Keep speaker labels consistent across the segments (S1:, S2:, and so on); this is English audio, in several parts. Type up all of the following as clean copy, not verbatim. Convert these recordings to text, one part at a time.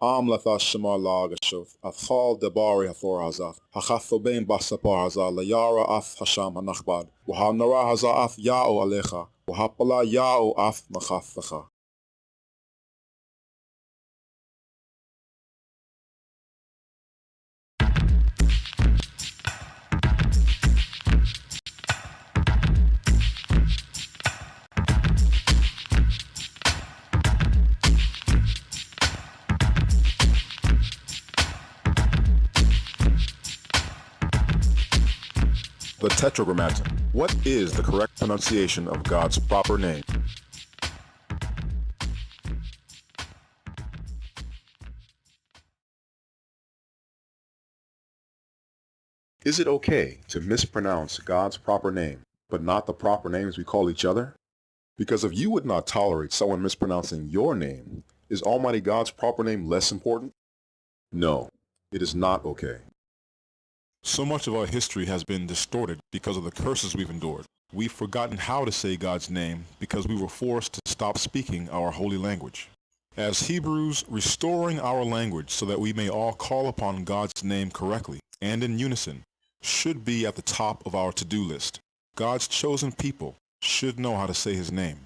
S1: Amlatha Shema Lagashoth, Athal Dabari Hathor Hazaf, Hachathobain Basapar Hazal, Layara Ath Hasham Hanachbad, Wahanara Hazaf Yao Alecha, Wahapala Yao Ath Machathacha. The Tetragrammaton. What is the correct pronunciation of God's proper name? Is it okay to mispronounce God's proper name, but not the proper names we call each other? Because if you would not tolerate someone mispronouncing your name, is Almighty God's proper name less important? No, it is not okay. So much of our history has been distorted because of the curses we've endured. We've forgotten how to say God's name because we were forced to stop speaking our holy language. As Hebrews, restoring our language so that we may all call upon God's name correctly and in unison should be at the top of our to-do list. God's chosen people should know how to say his name.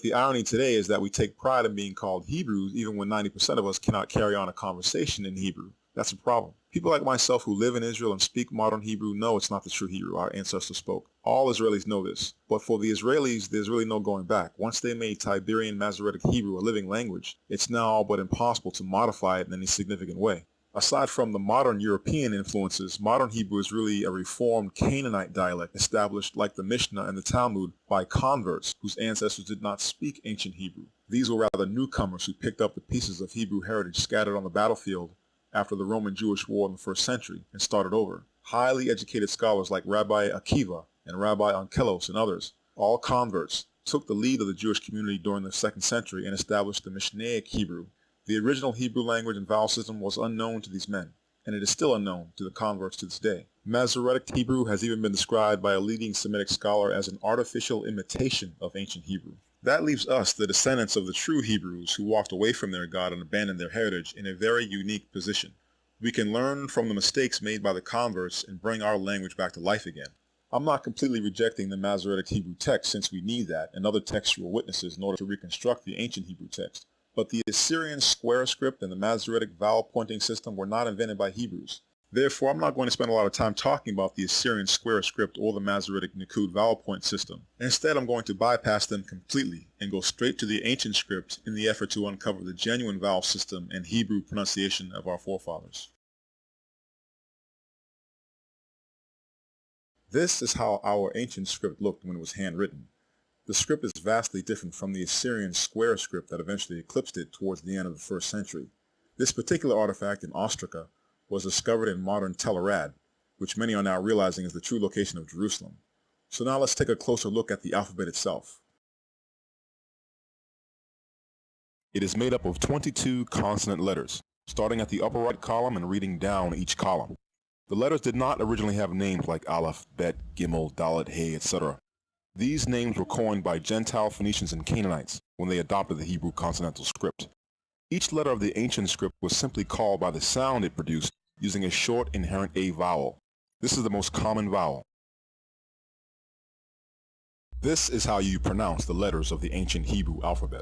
S1: The irony today is that we take pride in being called Hebrews even when 90% of us cannot carry on a conversation in Hebrew. That's a problem. People like myself who live in Israel and speak modern Hebrew know it's not the true Hebrew our ancestors spoke. All Israelis know this. But for the Israelis, there's really no going back. Once they made Tiberian Masoretic Hebrew a living language, it's now all but impossible to modify it in any significant way. Aside from the modern European influences, modern Hebrew is really a reformed Canaanite dialect established like the Mishnah and the Talmud by converts whose ancestors did not speak ancient Hebrew. These were rather newcomers who picked up the pieces of Hebrew heritage scattered on the battlefield after the Roman-Jewish War in the 1st century and started over. Highly educated scholars like Rabbi Akiva and Rabbi Onkelos and others, all converts, took the lead of the Jewish community during the 2nd century and established the Mishnaic Hebrew. The original Hebrew language and vowel system was unknown to these men, and it is still unknown to the converts to this day. Masoretic Hebrew has even been described by a leading Semitic scholar as an artificial imitation of ancient Hebrew. That leaves us, the descendants of the true Hebrews who walked away from their God and abandoned their heritage, in a very unique position. We can learn from the mistakes made by the converts and bring our language back to life again. I'm not completely rejecting the Masoretic Hebrew text since we need that and other textual witnesses in order to reconstruct the ancient Hebrew text. But the Assyrian square script and the Masoretic vowel pointing system were not invented by Hebrews. Therefore, I'm not going to spend a lot of time talking about the Assyrian square script or the Masoretic Nikud vowel point system. Instead, I'm going to bypass them completely and go straight to the ancient script in the effort to uncover the genuine vowel system and Hebrew pronunciation of our forefathers. This is how our ancient script looked when it was handwritten. The script is vastly different from the Assyrian square script that eventually eclipsed it towards the end of the 1st century. This particular artifact in Ostraca was discovered in modern Tel Arad, which many are now realizing is the true location of Jerusalem. So now let's take a closer look at the alphabet itself. It is made up of 22 consonant letters, starting at the upper right column and reading down each column. The letters did not originally have names like Aleph, Bet, Gimel, Dalet, Hey, etc. These names were coined by Gentile Phoenicians and Canaanites when they adopted the Hebrew consonantal script. Each letter of the ancient script was simply called by the sound it produced using a short inherent A vowel. This is the most common vowel. This is how you pronounce the letters of the ancient Hebrew alphabet.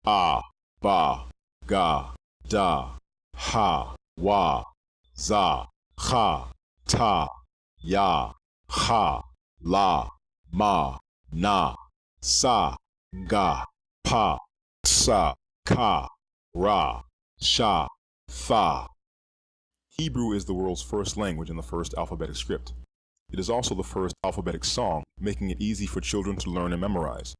S1: A, Ba, Ga, Da, Ha, Wa, Za, Cha, Ta, Ya, Ha, La, Ma, Na, Sa, Ga, Pa, Sa, Ka, Ra, Sha, Tha. Hebrew is the world's first language and the first alphabetic script. It is also the first alphabetic song, making it easy for children to learn and memorize.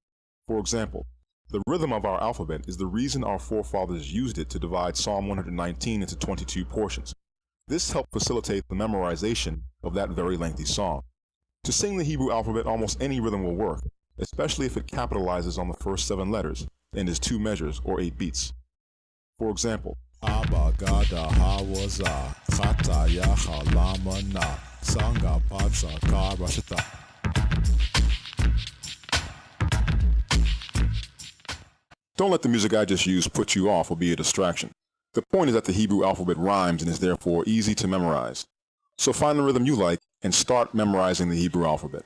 S1: For example, the rhythm of our alphabet is the reason our forefathers used it to divide Psalm 119 into 22 portions. This helped facilitate the memorization of that very lengthy song. To sing the Hebrew alphabet, almost any rhythm will work, especially if it capitalizes on the first 7 letters and is 2 measures or 8 beats. For example, Abba Gada Hawaza Chata Yaha Lama Na Sanga Patsa Karashita. Don't let the music I just used put you off or be a distraction. The point is that the Hebrew alphabet rhymes and is therefore easy to memorize. So find the rhythm you like and start memorizing the Hebrew alphabet.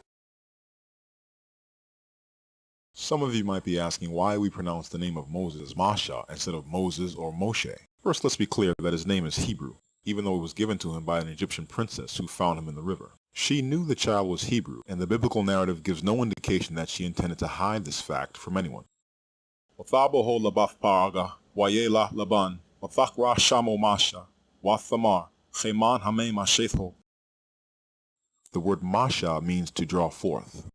S1: Some of you might be asking why we pronounce the name of Moses Masha instead of Moses or Moshe. First, let's be clear that his name is Hebrew, even though it was given to him by an Egyptian princess who found him in the river. She knew the child was Hebrew, and the biblical narrative gives no indication that she intended to hide this fact from anyone. The word Masha means to draw forth.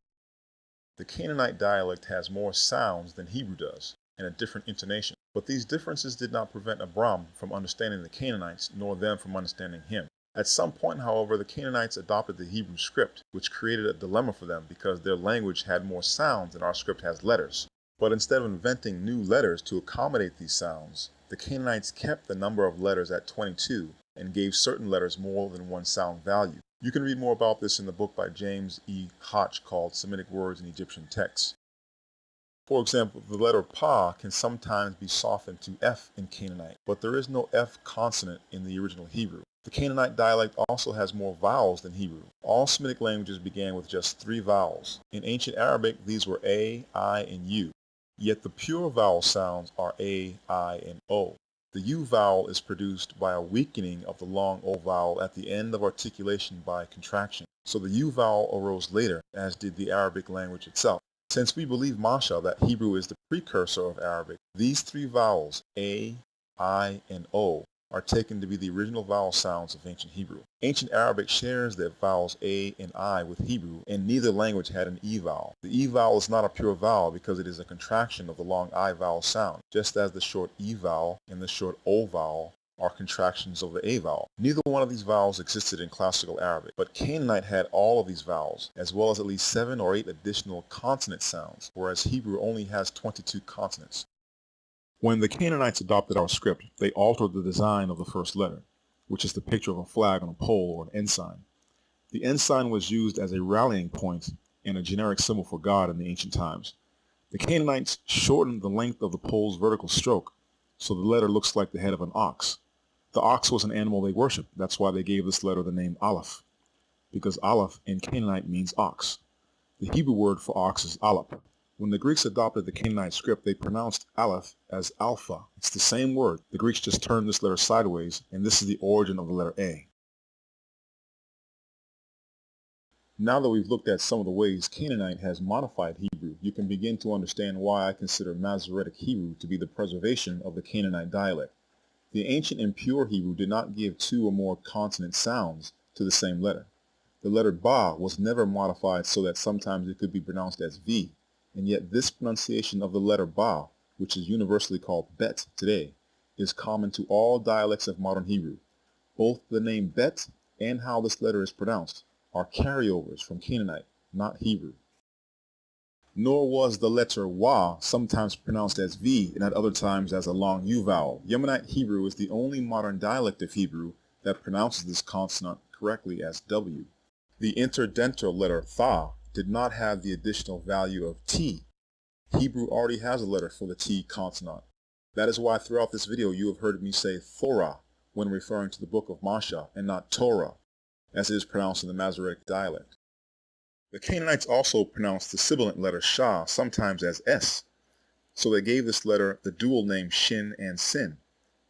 S1: The Canaanite dialect has more sounds than Hebrew does, and a different intonation. But these differences did not prevent Abram from understanding the Canaanites, nor them from understanding him. At some point, however, the Canaanites adopted the Hebrew script, which created a dilemma for them because their language had more sounds than our script has letters. But instead of inventing new letters to accommodate these sounds, the Canaanites kept the number of letters at 22 and gave certain letters more than one sound value. You can read more about this in the book by James E. Hotch called Semitic Words in Egyptian Texts. For example, the letter Pa can sometimes be softened to F in Canaanite, but there is no F consonant in the original Hebrew. The Canaanite dialect also has more vowels than Hebrew. All Semitic languages began with just 3 vowels. In ancient Arabic, these were A, I, and U. Yet the pure vowel sounds are A, I, and O. The U vowel is produced by a weakening of the long O vowel at the end of articulation by contraction. So the U vowel arose later, as did the Arabic language itself. Since we believe, Masha, that Hebrew is the precursor of Arabic, these 3 vowels, A, I, and O, are taken to be the original vowel sounds of ancient Hebrew. Ancient Arabic shares their vowels A and I with Hebrew, and neither language had an E vowel. The E vowel is not a pure vowel because it is a contraction of the long I vowel sound, just as the short E vowel and the short O vowel are contractions of the A vowel. Neither one of these vowels existed in classical Arabic, but Canaanite had all of these vowels, as well as at least 7 or 8 additional consonant sounds, whereas Hebrew only has 22 consonants. When the Canaanites adopted our script, they altered the design of the first letter, which is the picture of a flag on a pole or an ensign. The ensign was used as a rallying point and a generic symbol for God in the ancient times. The Canaanites shortened the length of the pole's vertical stroke, so the letter looks like the head of an ox. The ox was an animal they worshipped. That's why they gave this letter the name Aleph, because Aleph in Canaanite means ox. The Hebrew word for ox is Aleph. When the Greeks adopted the Canaanite script, they pronounced Aleph as Alpha. It's the same word. The Greeks just turned this letter sideways, and this is the origin of the letter A. Now that we've looked at some of the ways Canaanite has modified Hebrew, you can begin to understand why I consider Masoretic Hebrew to be the preservation of the Canaanite dialect. The ancient and pure Hebrew did not give 2 or more consonant sounds to the same letter. The letter Ba was never modified so that sometimes it could be pronounced as V. And yet this pronunciation of the letter Ba, which is universally called Bet today, is common to all dialects of modern Hebrew. Both the name Bet and how this letter is pronounced are carryovers from Canaanite, not Hebrew. Nor was the letter Wa sometimes pronounced as V and at other times as a long U vowel. Yemenite Hebrew is the only modern dialect of Hebrew that pronounces this consonant correctly as W. The interdental letter Tha did not have the additional value of T. Hebrew already has a letter for the T consonant. That is why throughout this video you have heard me say Thorah when referring to the book of Masha and not Torah, as it is pronounced in the Masoretic dialect. The Canaanites also pronounced the sibilant letter Shah sometimes as S, so they gave this letter the dual name Shin and Sin.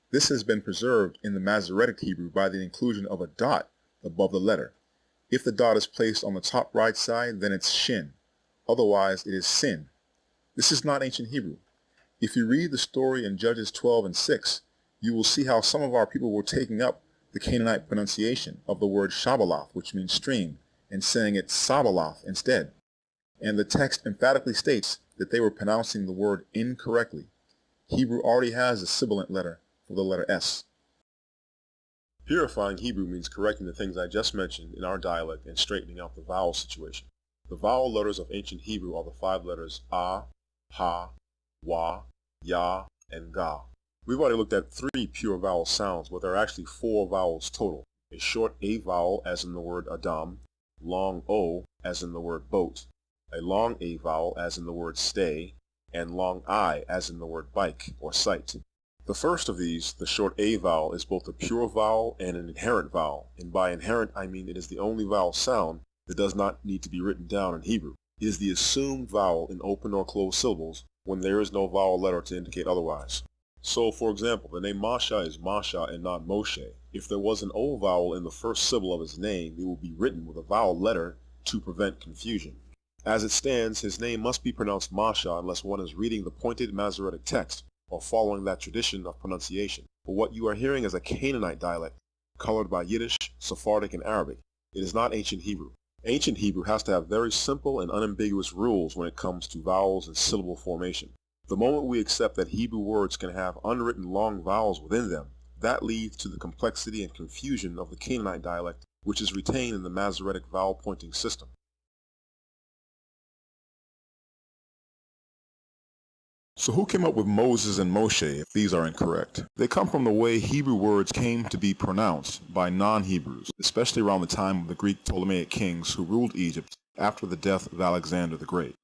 S1: This has been preserved in the Masoretic Hebrew by the inclusion of a dot above the letter. If the dot is placed on the top right side, then it's Shin. Otherwise, it is Sin. This is not ancient Hebrew. If you read the story in Judges 12 and 6, you will see how some of our people were taking up the Canaanite pronunciation of the word Shabaloth, which means stream, and saying it Sabaloth instead. And the text emphatically states that they were pronouncing the word incorrectly. Hebrew already has a sibilant letter for the letter S. Purifying Hebrew means correcting the things I just mentioned in our dialect and straightening out the vowel situation. The vowel letters of ancient Hebrew are the 5 letters A, Ha, Wa, Ya, and Ga. We've already looked at 3 pure vowel sounds, but there are actually 4 vowels total. A short A vowel, as in the word Adam, long O, as in the word boat, a long A vowel, as in the word stay, and long I as in the word bike or sight. The first of these, the short A vowel, is both a pure vowel and an inherent vowel, and by inherent I mean it is the only vowel sound that does not need to be written down in Hebrew. It is the assumed vowel in open or closed syllables when there is no vowel letter to indicate otherwise. So, for example, the name Masha is Masha and not Moshe. If there was an O vowel in the first syllable of his name, it would be written with a vowel letter to prevent confusion. As it stands, his name must be pronounced Masha unless one is reading the pointed Masoretic text or following that tradition of pronunciation. But what you are hearing is a Canaanite dialect, colored by Yiddish, Sephardic, and Arabic. It is not ancient Hebrew. Ancient Hebrew has to have very simple and unambiguous rules when it comes to vowels and syllable formation. The moment we accept that Hebrew words can have unwritten long vowels within them, that leads to the complexity and confusion of the Canaanite dialect, which is retained in the Masoretic vowel pointing system. So who came up with Moses and Moshe if these are incorrect? They come from the way Hebrew words came to be pronounced by non-Hebrews, especially around the time of the Greek Ptolemaic kings who ruled Egypt after the death of Alexander the Great.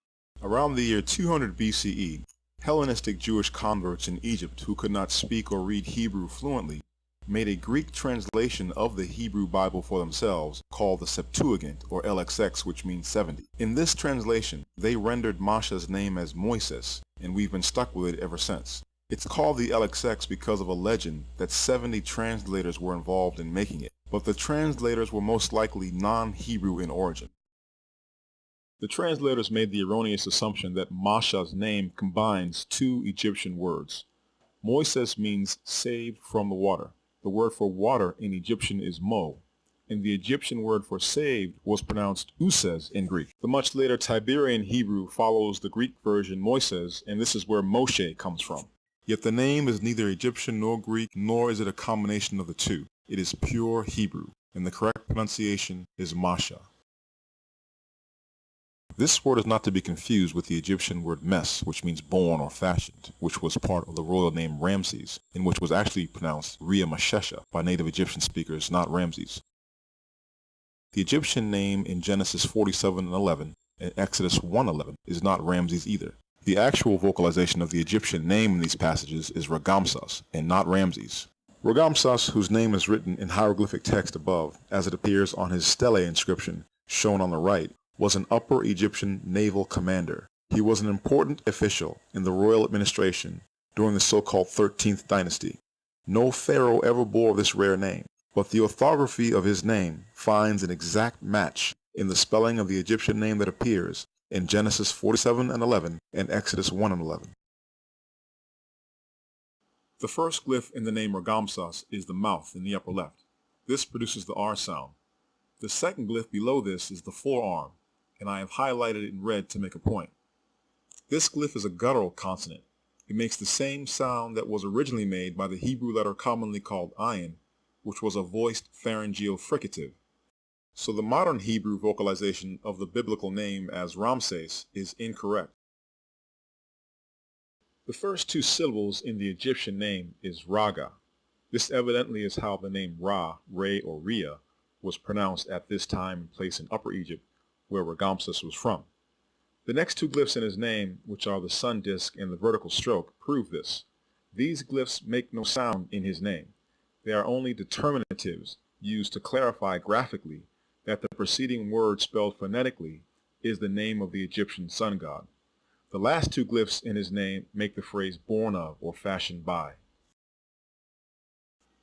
S1: Around the year 200 BCE, Hellenistic Jewish converts in Egypt who could not speak or read Hebrew fluently made a Greek translation of the Hebrew Bible for themselves called the Septuagint, or LXX, which means 70. In this translation, they rendered Masha's name as Moises, and we've been stuck with it ever since. It's called the LXX because of a legend that 70 translators were involved in making it, but the translators were most likely non-Hebrew in origin. The translators made the erroneous assumption that Masha's name combines two Egyptian words. Moises means saved from the water. The word for water in Egyptian is mo, and the Egyptian word for saved was pronounced uses in Greek. The much later Tiberian Hebrew follows the Greek version Moises, and this is where Moshe comes from. Yet the name is neither Egyptian nor Greek, nor is it a combination of the two. It is pure Hebrew, and the correct pronunciation is Masha. This word is not to be confused with the Egyptian word mes, which means born or fashioned, which was part of the royal name Ramses, and which was actually pronounced Ria Mashesha by native Egyptian speakers, not Ramses. The Egyptian name in Genesis 47:11 and Exodus 1:11 is not Ramses either. The actual vocalization of the Egyptian name in these passages is Ragamsas and not Ramses. Ragamsas, whose name is written in hieroglyphic text above, as it appears on his stele inscription shown on the right, was an Upper Egyptian naval commander. He was an important official in the royal administration during the so-called 13th dynasty. No pharaoh ever bore this rare name, but the orthography of his name finds an exact match in the spelling of the Egyptian name that appears in Genesis 47:11 and Exodus 1:11. The first glyph in the name Ragamsas is the mouth in the upper left. This produces the R sound. The second glyph below this is the forearm, and I have highlighted it in red to make a point. This glyph is a guttural consonant. It makes the same sound that was originally made by the Hebrew letter commonly called ayin, which was a voiced pharyngeal fricative. So the modern Hebrew vocalization of the biblical name as Ramses is incorrect. The first two syllables in the Egyptian name is Raga. This evidently is how the name Ra, Re, or Ria was pronounced at this time and place in Upper Egypt, where Ragamsas was from. The next two glyphs in his name, which are the sun disk and the vertical stroke, prove this. These glyphs make no sound in his name. They are only determinatives used to clarify graphically that the preceding word spelled phonetically is the name of the Egyptian sun god. The last two glyphs in his name make the phrase born of or fashioned by.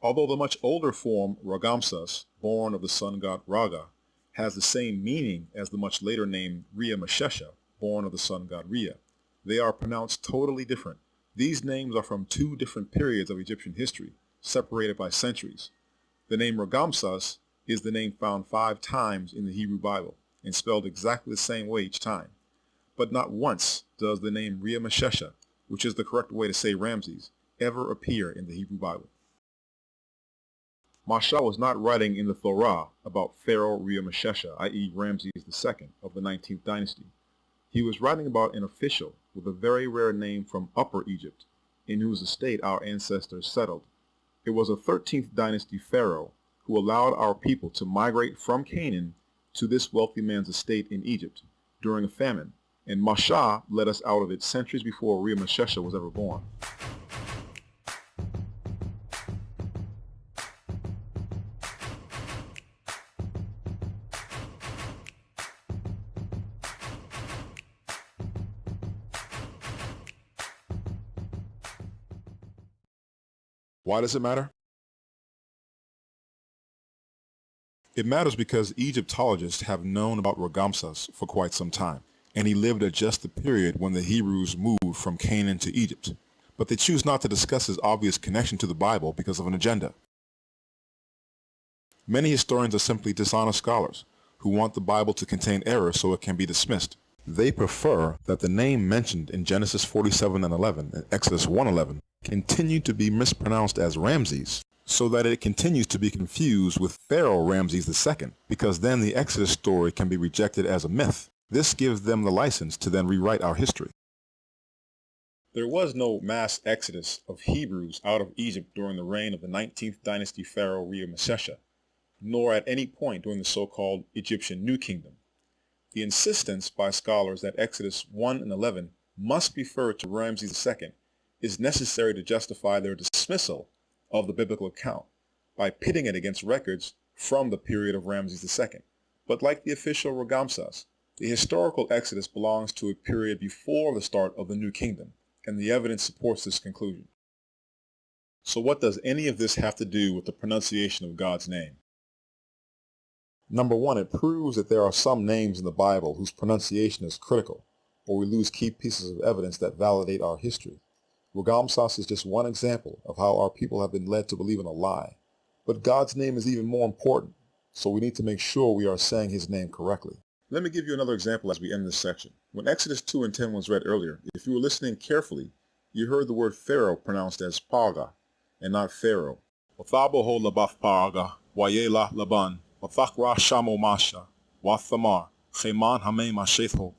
S1: Although the much older form Ragamsas, born of the sun god Raga, has the same meaning as the much later name Ria Mashesha, born of the sun god Ria, they are pronounced totally different. These names are from two different periods of Egyptian history, separated by centuries. The name Ragamsas is the name found 5 times in the Hebrew Bible, and spelled exactly the same way each time. But not once does the name Ria Mashesha, which is the correct way to say Ramses, ever appear in the Hebrew Bible. Masha was not writing in the Torah about Pharaoh Ria Mashesha, i.e. Ramses II of the 19th dynasty. He was writing about an official with a very rare name from Upper Egypt, in whose estate our ancestors settled. It was a 13th dynasty pharaoh who allowed our people to migrate from Canaan to this wealthy man's estate in Egypt during a famine, And Masha led us out of it centuries before Rhea Meshesha was ever born. Why does it matter? It matters because Egyptologists have known about Ragamses for quite some time, and he lived at just the period when the Hebrews moved from Canaan to Egypt. But they choose not to discuss his obvious connection to the Bible because of an agenda. Many historians are simply dishonest scholars who want the Bible to contain errors so it can be dismissed. They prefer that the name mentioned in Genesis 47:11 and Exodus 1:11 continue to be mispronounced as Ramses, so that it continues to be confused with Pharaoh Ramses II, because then the Exodus story can be rejected as a myth. This gives them the license to then rewrite our history. There was no mass exodus of Hebrews out of Egypt during the reign of the 19th dynasty Pharaoh Rhea Meshesha, nor at any point during the so-called Egyptian New Kingdom. The insistence by scholars that Exodus 1 and 11 must refer to Ramses II is necessary to justify their dismissal of the biblical account by pitting it against records from the period of Ramses II. But like the official Ragamses, the historical Exodus belongs to a period before the start of the New Kingdom, and the evidence supports this conclusion. So what does any of this have to do with the pronunciation of God's name? Number one, it proves that there are some names in the Bible whose pronunciation is critical, or we lose key pieces of evidence that validate our history. Ragamses is just one example of how our people have been led to believe in a lie. But God's name is even more important, so we need to make sure we are saying his name correctly. Let me give you another example as we end this section. When Exodus 2 and 10 was read earlier, if you were listening carefully, you heard the word Pharaoh pronounced as Paga, and not Pharaoh. Wathaboho labaf Paga, Wayela Laban, Wathakra Shamo Masha, Wathamar, Cheman Hame Mashetho.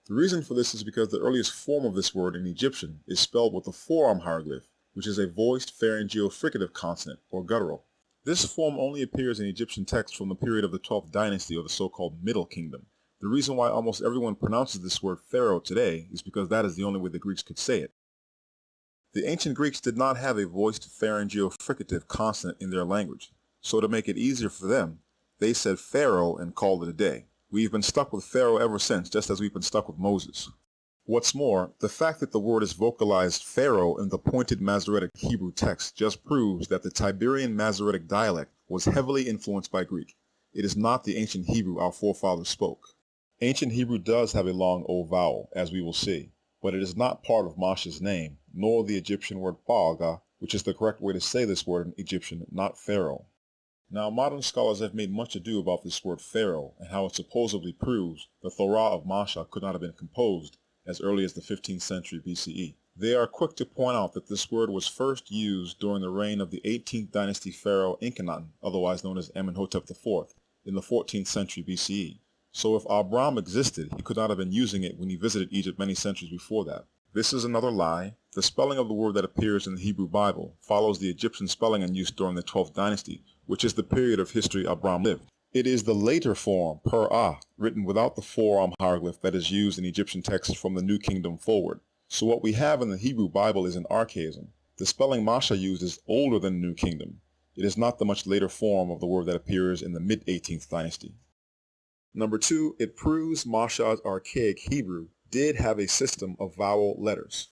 S1: The reason for this is because the earliest form of this word in Egyptian is spelled with the forearm hieroglyph, which is a voiced pharyngeal-fricative consonant, or guttural. This form only appears in Egyptian texts from the period of the 12th dynasty, or the so-called Middle Kingdom. The reason why almost everyone pronounces this word Pharaoh today is because that is the only way the Greeks could say it. The ancient Greeks did not have a voiced pharyngeal-fricative consonant in their language, so to make it easier for them, they said Pharaoh and called it a day. We've been stuck with Pharaoh ever since, just as we've been stuck with Moses. What's more, the fact that the word is vocalized Pharaoh in the pointed Masoretic Hebrew text just proves that the Tiberian Masoretic dialect was heavily influenced by Greek. It is not the ancient Hebrew our forefathers spoke. Ancient Hebrew does have a long O vowel, as we will see, but it is not part of Masha's name, nor the Egyptian word Paga, which is the correct way to say this word in Egyptian, not Pharaoh. Now, modern scholars have made much ado about this word Pharaoh and how it supposedly proves the Torah of Masha could not have been composed as early as the 15th century BCE. They are quick to point out that this word was first used during the reign of the 18th dynasty pharaoh Enkidu, otherwise known as Amenhotep IV, in the 14th century BCE. So if Abram existed, he could not have been using it when he visited Egypt many centuries before that. This is another lie. The spelling of the word that appears in the Hebrew Bible follows the Egyptian spelling in use during the 12th dynasty, which is the period of history Abram lived. It is the later form, per-ah, written without the forearm hieroglyph that is used in Egyptian texts from the New Kingdom forward. So what we have in the Hebrew Bible is an archaism. The spelling Masha used is older than the New Kingdom. It is not the much later form of the word that appears in the mid-18th dynasty. Number two, it proves Masha's archaic Hebrew did have a system of vowel letters.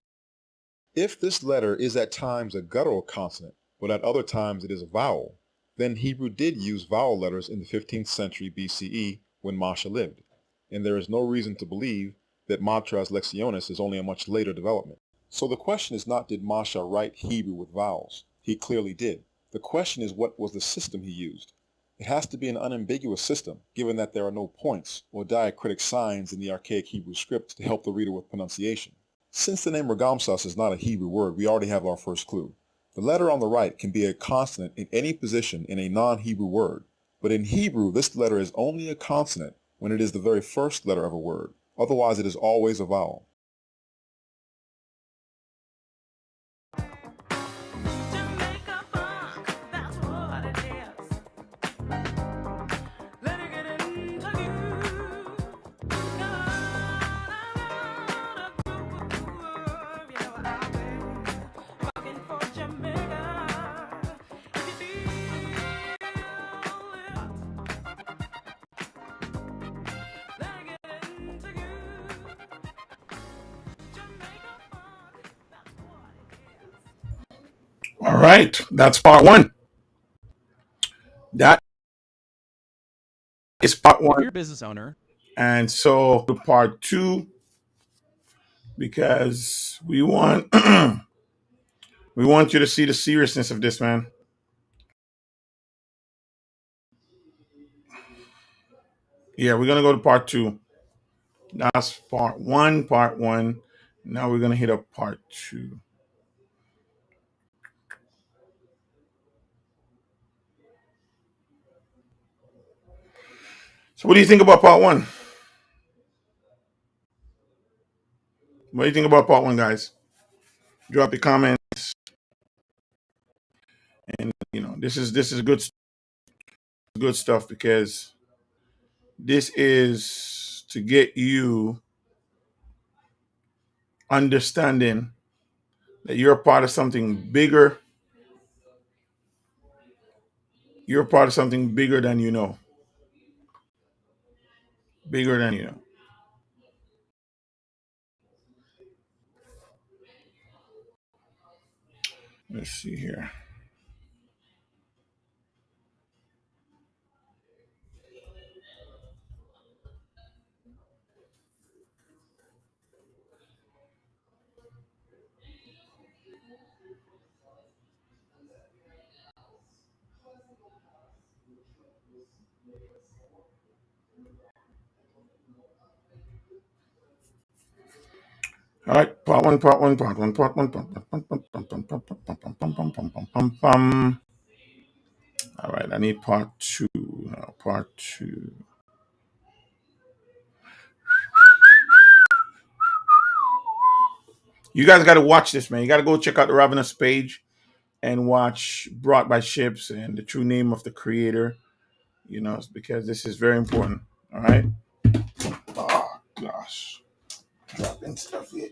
S1: If this letter is at times a guttural consonant, but at other times it is a vowel, then Hebrew did use vowel letters in the 15th century BCE when Masha lived, and there is no reason to believe that Matras Lectionis is only a much later development. So the question is not, did Masha write Hebrew with vowels? He clearly did. The question is, what was the system he used? It has to be an unambiguous system, given that there are no points or diacritic signs in the archaic Hebrew script to help the reader with pronunciation. Since the name Ragamses is not a Hebrew word, we already have our first clue. The letter on the right can be a consonant in any position in a non-Hebrew word, but in Hebrew this letter is only a consonant when it is the very first letter of a word. Otherwise it is always a vowel.
S2: All right, that's part one. That is part
S3: If
S2: one.
S3: you're a business owner,
S2: And so the part two, because we want we want you to see the seriousness of this, man. Yeah, we're gonna go to part two. That's part one, part one. Now we're gonna hit up part two. So what do you think about part one? What do you think about part one, guys? Drop your comments, and this is good stuff because this is to get you understanding that you're a part of something bigger. You're a part of something bigger than you know. Bigger than you know. Let's see here. All right, part one, part one, part one, part one, part one, part one, part one, part one, part one, part one, part one, part one. All right, I need part two. Part two. You guys got to watch this, man. You got to go check out the Ravenous page and watch Brought by Ships and the true name of the creator. Because this is very important. All right. Oh gosh, dropping stuff here.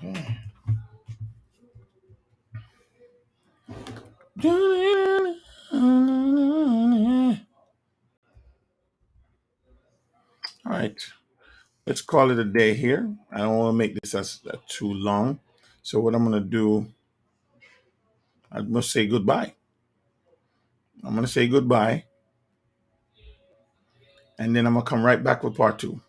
S2: Okay. All right. Let's call it a day here. I don't want to make this as too long. So what I'm gonna do, I must say goodbye. I'm gonna say goodbye, and then I'm gonna come right back with part two.